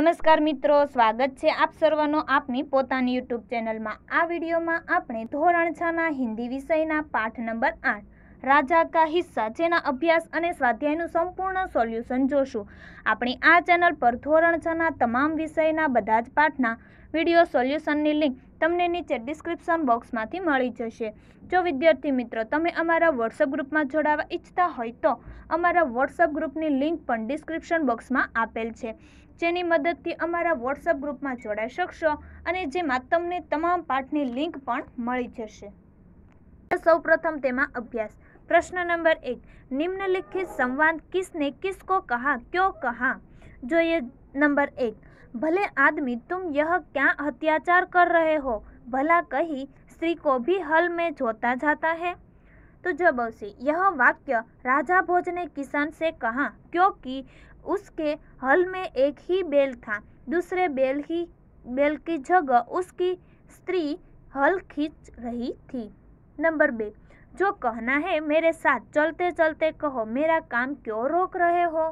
નમસ્કાર મિત્રો, સ્વાગત છે આપ સર્વનો આપની પોતાની યુટ્યુબ ચેનલમાં। આ વિડીયોમાં આપણે ધોરણ 6ના હિન્દી વિષયના પાઠ નંબર 8 રાજા કા હિસ્સા જેના અભ્યાસ અને સ્વાધ્યાયનું સંપૂર્ણ સોલ્યુશન જોશું। આપણી આ ચેનલ પર ધોરણ 6ના તમામ વિષયના બધા જ પાઠના વિડીયો સોલ્યુશનની લિંક તમને નીચે ડિસ્ક્રિપ્શન બોક્સમાંથી મળી જશે। જો વિદ્યાર્થી મિત્રો તમે અમારા વોટ્સઅપ ગ્રુપમાં જોડાવા ઈચ્છતા હોય તો અમારા વોટ્સઅપ ગ્રુપની લિંક પણ ડિસ્ક્રિપ્શન બોક્સમાં આપેલ છે, જેની મદદથી અમારા વોટ્સઅપ ગ્રુપમાં જોડાઈ શકશો અને જેમાં તમને તમામ પાઠની લિંક પણ મળી જશે। સૌપ્રથમ તેમાં અભ્યાસ। प्रश्न नंबर 1, निम्नलिखित संवाद किसने किसको कहा, क्यों कहा। जो ये नंबर 1, भले आदमी तुम यह क्या अत्याचार कर रहे हो, भला कहीं स्त्री को भी हल में जोता जाता है। तो जब से यह वाक्य राजा भोज ने किसान से कहा क्योंकि उसके हल में एक ही बैल था, दूसरे बैल की जगह उसकी स्त्री हल खींच रही थी। नंबर 2, जो कहना है मेरे साथ चलते चलते कहो, मेरा काम क्यों रोक रहे हो।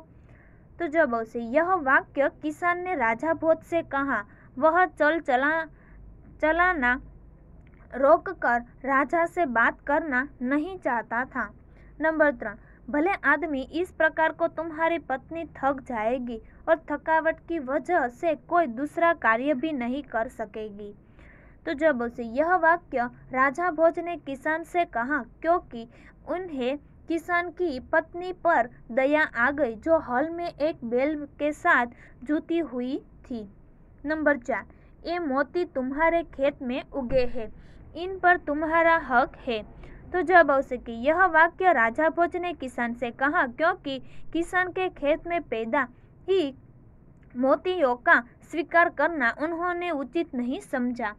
तो जब से यह वाक्य किसान ने राजा भोज से कहा, वह चलाना रोक कर राजा से बात करना नहीं चाहता था। नंबर 3, भले आदमी इस प्रकार को तुम्हारी पत्नी थक जाएगी और थकावट की वजह से कोई दूसरा कार्य भी नहीं कर सकेगी। तो जब से यह वाक्य राजा भोज ने किसान से कहा क्योंकि उन्हें किसान की पत्नी पर दया आ गई जो हल में एक बैल के साथ जूती हुई थी। नंबर 4, ये मोती तुम्हारे खेत में उगे हैं, इन पर तुम्हारा हक है। तो जब से कि यह वाक्य राजा भोज ने किसान से कहा क्योंकि किसान के खेत में पैदा ही मोतियों का स्वीकार करना उन्होंने उचित नहीं समझा।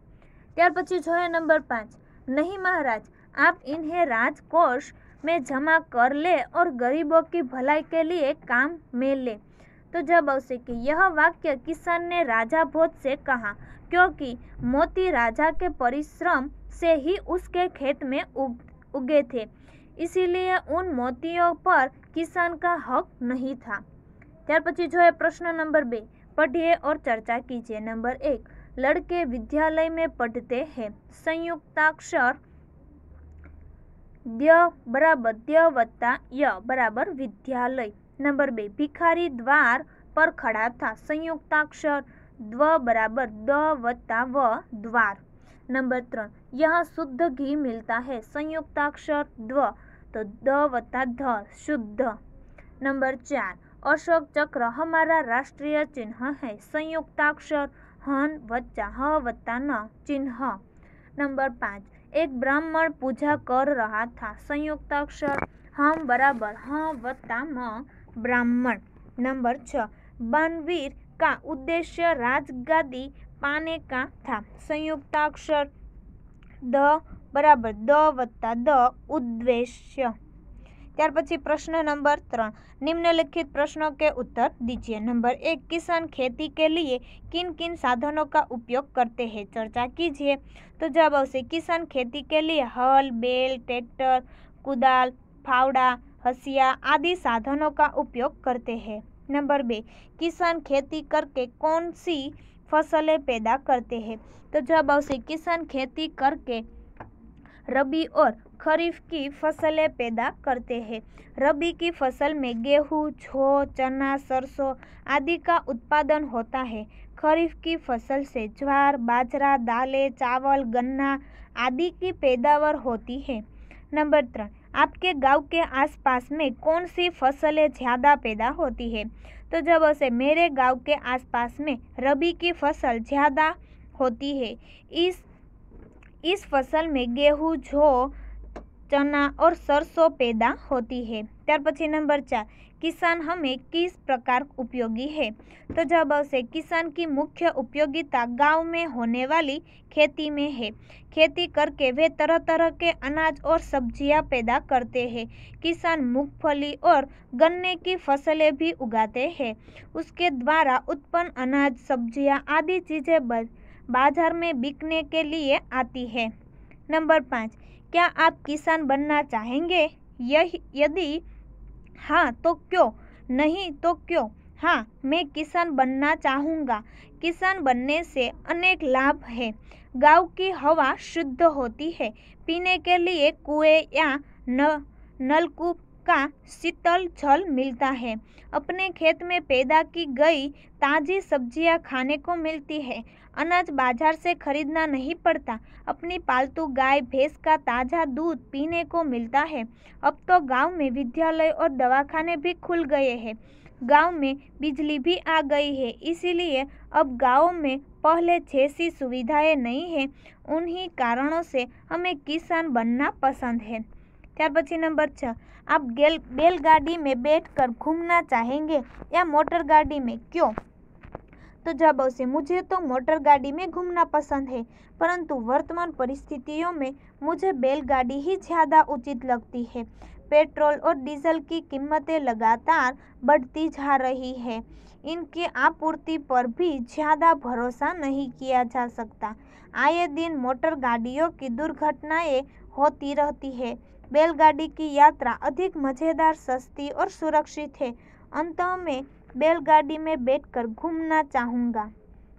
ત્યાર પછી જોઈએ नंबर 5, नहीं महाराज, आप इन्हें राजकोष में जमा कर ले और गरीबों की भलाई के लिए काम में ले। तो जब से कि यह वाक्य किसान ने राजा भोज से कहा क्योंकि मोती राजा के परिश्रम से ही उसके खेत में उगे थे, इसीलिए उन मोतियों पर किसान का हक नहीं था। ત્યાર પછી જોઈએ प्रश्न नंबर 2, पढ़िए और चर्चा कीजिए। नंबर 1, लड़के विद्यालय में पढ़ते हैं, संयुक्ताक्षर द्य बराबर द्य वत्ता य बराबर विद्यालय। नंबर 2, भिखारी द्वार पर खड़ा था, संयुक्ताक्षर द्व बराबर द वत्ता व द्वार। नंबर 3, यहाँ शुद्ध घी मिलता है, संयुक्ताक्षर द्व तो द वत्ता ध शुद्ध। नंबर 4, अशोक चक्र हमारा राष्ट्रीय चिन्ह है, संयुक्ताक्षर हन वत्ता ह वत्ता न चिन्ह। नंबर 5, एक ब्राह्मण पूजा कर रहा था, संयुक्ताक्षर हम बराबर ह वत्ता म ब्राह्मण। नंबर 6, बाणवीर का उद्देश्य राजगादी पाने का था, संयुक्ताक्षर द बराबर द वत्ता द उद्देश्य। ત્યાર પછી प्रश्न नंबर 3, निम्नलिखित प्रश्नों के उत्तर दीजिए। नंबर 1, किसान खेती के लिए किन किन साधनों का उपयोग करते हैं, चर्चा कीजिए। तो जवाब से किसान खेती के लिए हल, बैल, ट्रैक्टर, कुदाल, फावड़ा, हसिया आदि साधनों का उपयोग करते हैं। नंबर 2, किसान खेती करके कौन सी फसलें पैदा करते हैं। तो जवाब से किसान खेती करके रबी और खरीफ की फसलें पैदा करते हैं। रबी की फसल में गेहूँ, जौ, चना, सरसों आदि का उत्पादन होता है। खरीफ की फसल से ज्वार, बाजरा, दालें, चावल, गन्ना आदि की पैदावार होती है। नंबर 3, आपके गांव के आसपास में कौन सी फसलें ज़्यादा पैदा होती है। तो जब से मेरे गांव के आसपास में रबी की फसल ज़्यादा होती है। इस फसल में गेहूँ, जौ, चना और सरसों पैदा होती है। त्यार पछी नंबर 4, किसान हमें किस प्रकार उपयोगी है। तो जवाब से किसान की मुख्य उपयोगिता गांव में होने वाली खेती में है। खेती करके वे तरह तरह के अनाज और सब्जियां पैदा करते हैं। किसान मूंगफली और गन्ने की फसलें भी उगाते हैं। उसके द्वारा उत्पन्न अनाज, सब्जियां आदि चीज़ें बाजार में बिकने के लिए आती है। नंबर 5, क्या आप किसान बनना चाहेंगे? यदि हाँ तो क्यों, नहीं तो क्यों। हाँ, मैं किसान बनना चाहूँगा। किसान बनने से अनेक लाभ हैं। गांव की हवा शुद्ध होती है। पीने के लिए कुएं या नलकूप का शीतल जल मिलता है। अपने खेत में पैदा की गई ताज़ी सब्जियां खाने को मिलती है। अनाज बाजार से खरीदना नहीं पड़ता। अपनी पालतू गाय भैंस का ताज़ा दूध पीने को मिलता है। अब तो गांव में विद्यालय और दवाखाने भी खुल गए हैं। गांव में बिजली भी आ गई है, इसीलिए अब गांव में पहले जैसी सुविधाएं नहीं है। उन्हीं कारणों से हमें किसान बनना पसंद है। ત્યાર પછી नंबर 6, आप बैलगाड़ी में बैठकर घूमना चाहेंगे या मोटर गाड़ी में, क्यों? तो जवाब आवशे मुझे तो मोटर गाड़ी में घूमना पसंद है, परंतु वर्तमान परिस्थितियों में मुझे बैलगाड़ी ही ज़्यादा उचित लगती है। पेट्रोल और डीजल की कीमतें लगातार बढ़ती जा रही है। इनकी आपूर्ति पर भी ज़्यादा भरोसा नहीं किया जा सकता। आए दिन मोटर गाड़ियों की दुर्घटनाएं होती रहती है। बैलगाड़ी की यात्रा अधिक मज़ेदार, सस्ती और सुरक्षित है। अंत में बैलगाड़ी में बैठकर घूमना चाहूँगा।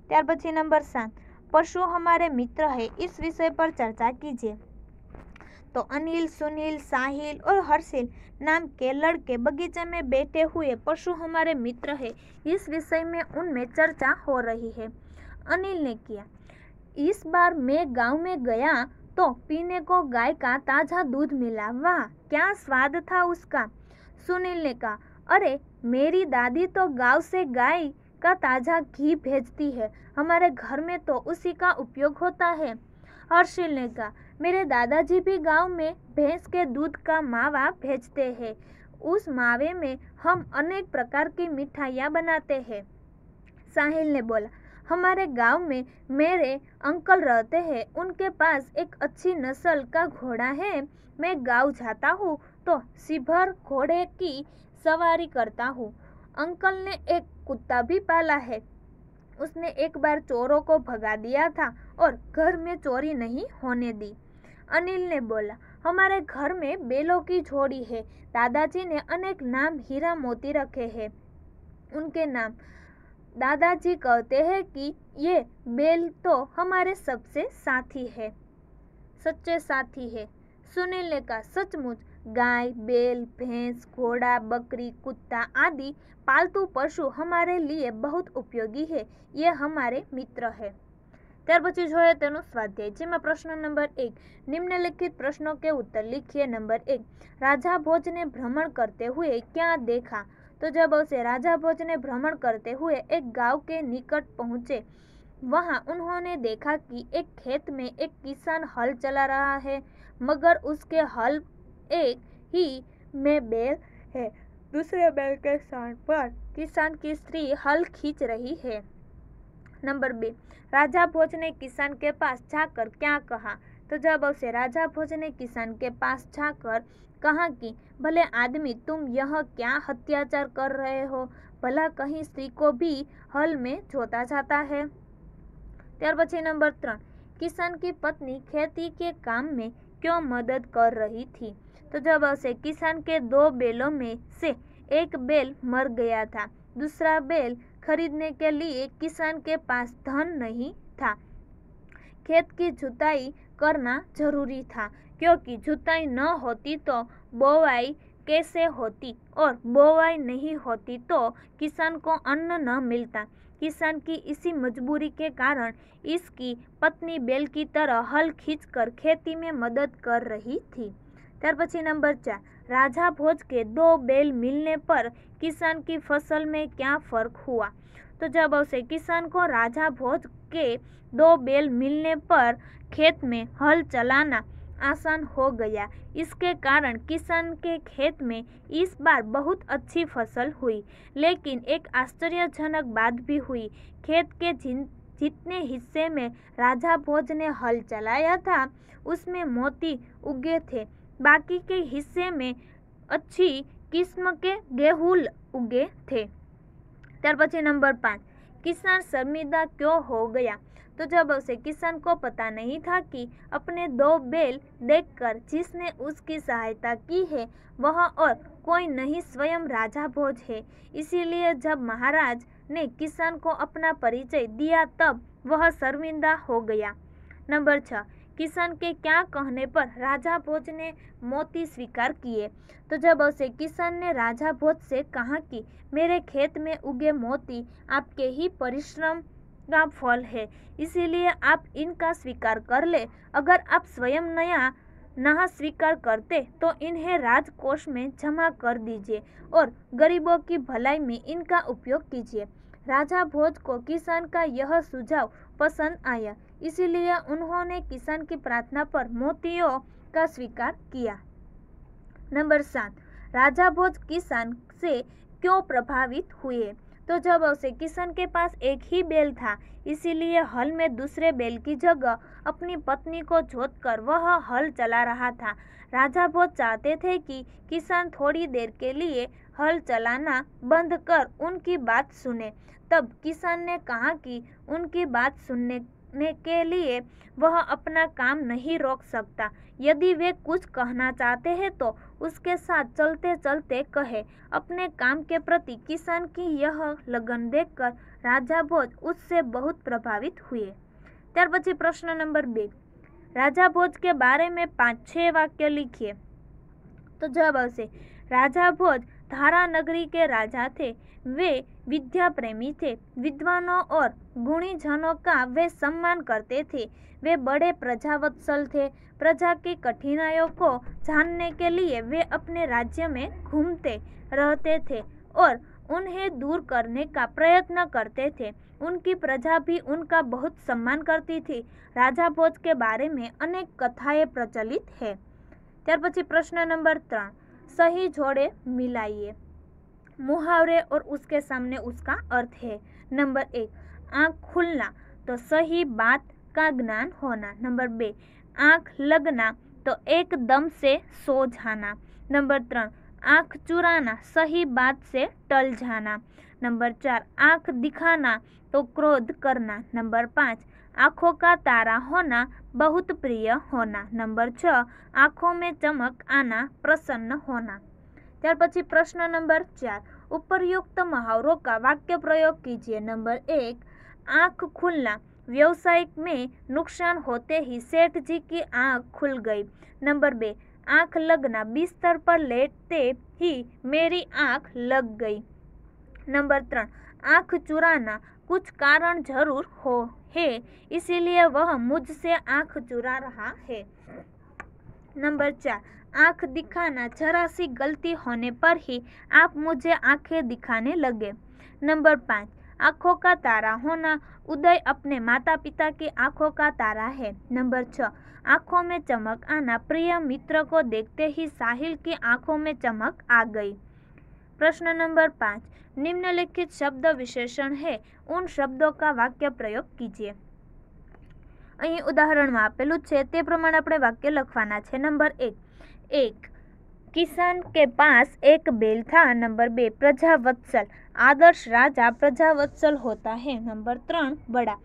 ત્યાર પછી नंबर 7, पशु हमारे मित्र है, इस विषय पर चर्चा कीजिए। तो अनिल, सुनील, साहिल और हर्षिल नाम के लड़के बगीचे में बैठे हुए पशु हमारे मित्र है, इस विषय में उनमें चर्चा हो रही है। अनिल ने किया, इस बार मैं गांव में गया तो पीने को गाय का ताज़ा दूध मिला। वाह, क्या स्वाद था उसका। सुनील ने कहा, अरे मेरी दादी तो गांव से गाय का ताज़ा घी भेजती है, हमारे घर में तो उसी का उपयोग होता है। हर्षिल ने कहा, मेरे दादाजी भी गांव में भैंस के दूध का मावा भेजते हैं, उस मावे में हम अनेक प्रकार की मिठाइयाँ बनाते हैं। साहिल ने बोला, हमारे गांव में मेरे अंकल रहते हैं, उनके पास एक अच्छी नस्ल का घोड़ा है। मैं गांव जाता हूँ तो शिभर घोड़े की सवारी करता हूँ। अंकल ने एक कुत्ता भी पाला है, उसने एक बार चोरों को भगा दिया था और घर में चोरी नहीं होने दी। अनिल ने बोला, हमारे घर में बैलों की जोड़ी है, दादाजी ने अनेक नाम हीरा मोती रखे हैं, उनके नाम। दादाजी कहते हैं कि ये बैल तो हमारे सबसे साथी है, सच्चे साथी है। सुनील ने कहा, सचमुच गाय, बैल, भैंस, घोड़ा, बकरी, कुत्ता आदि पालतू पशु हमारे लिए बहुत उपयोगी है, ये हमारे मित्र है। ત્યાર પછી જોઈએ તેનો સ્વાધ્યાય, જેમાં પ્રશ્ન નંબર 1, निम्नलिखित प्रश्नों के उत्तर लिखिए। नंबर 1, राजा भोज ने भ्रमण करते हुए क्या देखा? तो जब उसे राजा भोज ने भ्रमण करते हुए एक गांव के निकट पहुंचे, वहां उन्होंने देखा कि एक खेत में एक किसान हल चला रहा है, मगर उसके हल एक ही में बैल है, दूसरे बैल के स्थान पर किसान की स्त्री हल खींच रही है। नंबर 2, राजा भोज ने किसान के पास जाकर क्या कहा? तो जब उसे राजा भोज ने किसान के पास जाकर कहा कि भले आदमी, तुम यह क्या अत्याचार कर रहे हो, भला कहीं स्त्री को भी हल में जोता जाता है। ત્યાર પછી नंबर 3, किसान की पत्नी खेती के काम में क्यों मदद कर रही थी? तो जब उसे किसान के 2 बैलों में से एक बैल मर गया था, दूसरा बैल खरीदने के लिए किसान के पास धन नहीं था। खेत की जुताई करना जरूरी था, क्योंकि जुताई न होती तो बोवाई कैसे होती, और बोवाई नहीं होती तो किसान को अन्न न मिलता। किसान की इसी मजबूरी के कारण इसकी पत्नी बैल की तरह हल खींचकर खेती में मदद कर रही थी। ત્યાર પછી नंबर 4, राजा भोज के 2 बैल मिलने पर किसान की फसल में क्या फर्क हुआ? तो जब उसे किसान को राजा भोज के 2 बैल मिलने पर खेत में हल चलाना आसान हो गया। इसके कारण किसान के खेत में इस बार बहुत अच्छी फसल हुई। लेकिन एक आश्चर्यजनक बात भी हुई। खेत के जितने हिस्से में राजा भोज ने हल चलाया था, उसमें मोती उगे थे, बाकी के हिस्से में अच्छी किस्म के गेहूं उगे थे। ત્યાર પછી नंबर 5, किसान शर्मिंदा क्यों हो गया? तो जब उसे किसान को पता नहीं था कि अपने 2 बैल देखकर जिसने उसकी सहायता की है वह और कोई नहीं स्वयं राजा भोज है, इसीलिए जब महाराज ने किसान को अपना परिचय दिया तब वह शर्मिंदा हो गया। नंबर 6, किसान के क्या कहने पर राजा भोज ने मोती स्वीकार किए? तो जब उसे किसान ने राजा भोज से कहा कि मेरे खेत में उगे मोती आपके ही परिश्रम का फल है, इसीलिए आप इनका स्वीकार कर ले। अगर आप स्वयं नया स्वीकार करते तो इन्हें राजकोष में जमा कर दीजिए और गरीबों की भलाई में इनका उपयोग कीजिए। राजा भोज को किसान का यह सुझाव पसंद आया, इसीलिए उन्होंने किसान की प्रार्थना पर मोतियों का स्वीकार किया। नंबर 7, राजा भोज किसान से क्यों प्रभावित हुए? तो जब उसे किसान के पास एक ही बैल था, इसीलिए हल में दूसरे बैल की जगह अपनी पत्नी को जोतकर वह हल चला रहा था। राजा भोज चाहते थे कि किसान थोड़ी देर के लिए हल चलाना बंद कर उनकी बात सुने। तब किसान ने कहा कि उनकी बात सुनने के लिए वह अपना काम नहीं रोक सकता। यदि वे कुछ कहना चाहते हैं तो उसके साथ चलते चलते कहे। अपने काम के प्रति किसान की यह लगन देखकर राजा भोज उससे बहुत प्रभावित हुए। त्यार पछी प्रश्न नंबर 2, राजा भोज के बारे में 5-6 वाक्य लिखिए। तो जवाब आवशे, राजा भोज धारा नगरी के राजा थे। वे विद्या प्रेमी थे। विद्वानों और गुणीजनों का वे सम्मान करते थे। वे बड़े प्रजावत्सल थे। प्रजा की कठिनाइयों को जानने के लिए वे अपने राज्य में घूमते रहते थे और उन्हें दूर करने का प्रयत्न करते थे। उनकी प्रजा भी उनका बहुत सम्मान करती थी। राजा भोज के बारे में अनेक कथाएं प्रचलित है। त्यार पछी प्रश्न नंबर 3, सही जोड़े मिलाइए। मुहावरे और उसके सामने उसका अर्थ है। नंबर 1, आँख खुलना तो सही बात का ज्ञान होना। नंबर 2, आँख लगना तो एकदम से सो जाना। नंबर 3, आँख चुराना सही बात से टल जाना। नंबर 4, आँख दिखाना तो क्रोध करना। नंबर 5, आँखों का तारा होना बहुत प्रिय होना। नंबर 6, आँखों में चमक आना प्रसन्न होना। त्यार पछी प्रश्न नंबर 4, उपर्युक्त मुहावरों का वाक्य प्रयोग कीजिए। नंबर 1, आँख खुलना, व्यवसाय में नुकसान होते ही सेठ जी की आँख खुल गई। नंबर 2, आँख लगना, बिस्तर पर लेटते ही मेरी आँख लग गई। नंबर 3, आँख चुराना, कुछ कारण जरूर हो है इसीलिए वह मुझसे आँख चुरा रहा है। नंबर 4, आँख दिखाना, जरा सी गलती होने पर ही आप मुझे आँखें दिखाने लगे। नंबर 5, आँखों का तारा होना, उदय अपने माता पिता की आँखों का तारा है। नंबर 6, आँखों में चमक आना, प्रिय मित्र को देखते ही साहिल की आँखों में चमक आ गई। प्रश्न नंबर 5, निम्नलिखित शब्द विशेषण है, उन शब्दों का वाक्य प्रयोग कीजिए। અહીં ઉદાહરણમાં આપેલું છે તે પ્રમાણે આપણે વાક્ય લખવાના છે। નંબર 1, किसान के पास एक बैल था। नंबर 2, प्रजावत्सल, आदर्श राजा प्रजावत्सल होता है। नंबर 3, बड़ा,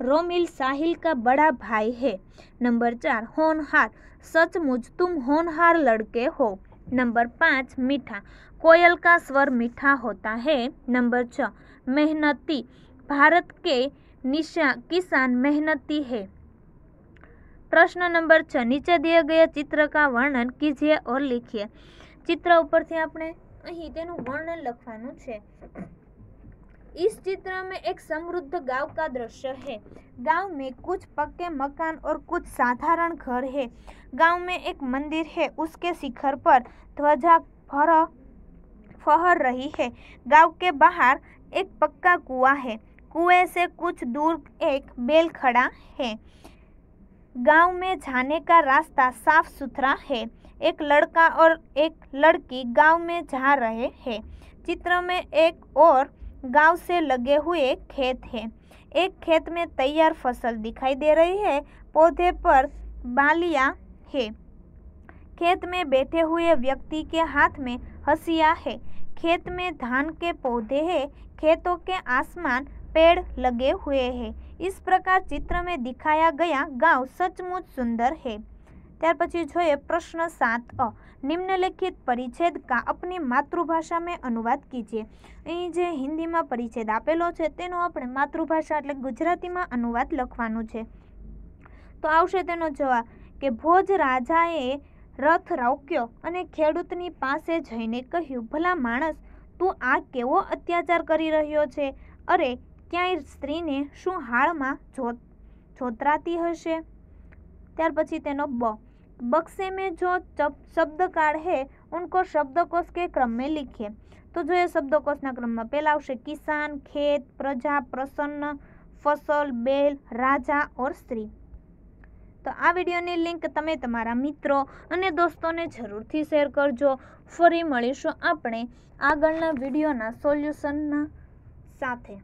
रोमिल साहिल का बड़ा भाई है। नंबर 4, होनहार, सचमुच तुम होनहार लड़के हो। नंबर 5, मीठा, कोयल का स्वर मीठा होता है। नंबर 6, मेहनती, भारत के किसान मेहनती है। प्रश्न नंबर 6, नीचे दिए गए चित्र का वर्णन कीजिए और लिखिए। चित्र ઉપરથી આપણે અહીં તેનું વર્ણન લખવાનું છે। इस चित्र में एक समृद्ध गांव का दृश्य है। गांव में कुछ पक्के मकान और कुछ साधारण घर है। गांव में एक मंदिर है, उसके शिखर पर ध्वजा फहर रही है। गांव के बाहर एक पक्का कुआं है। कुएं से कुछ दूर एक बैल खड़ा है। गांव में जाने का रास्ता साफ सुथरा है। एक लड़का और एक लड़की गांव में जा रहे हैं। चित्र में एक और गांव से लगे हुए खेत है। एक खेत में तैयार फसल दिखाई दे रही है। पौधे पर बालियां है। खेत में बैठे हुए व्यक्ति के हाथ में हंसिया है। खेत में धान के पौधे हैं। खेतों के आसमान पेड़ लगे हुए हैं। इस प्रकार चित्र में दिखाया गया गांव सचमुच सुंदर है। ત્યાર પછી જોઈએ પ્રશ્न 7 निम्नलिखित परिच्छेद का अपनी मातृभाषा में अनुवाद कीजिए। અહીં જે હિન્દીમાં પરિચ્છેદ આપેલો છે તેનો આપણે માતૃભાષા એટલે ગુજરાતીમાં અનુવાદ લખવાનું છે। તો આવશે તેનો જવાબ કે ભોજ રાજાએ રથ રોક્યો અને ખેડૂતની પાસે જઈને કહ્યું, ભલા માણસ, તું આ કેવો અત્યાચાર કરી રહ્યો છે? અરે ક્યાંય સ્ત્રીને શું હાળમાં જોતરાતી હશે? ત્યાર પછી તેનો बक्से में जो शब्दकार है उनको शब्दकोश के क्रम में लिखिए। तो जो शब्दकोशना क्रम में पहला आवशे किसान, खेत, प्रजा, प्रसन्न, फसल, बैल, राजा और स्त्री। तो आ विडियोनी लिंक तमे तमारा मित्रों अने दोस्तोने जरूरथी शेर करजो। फरी मळीशुं आपणे आगळना विडियोना सोल्यूशनना साथे।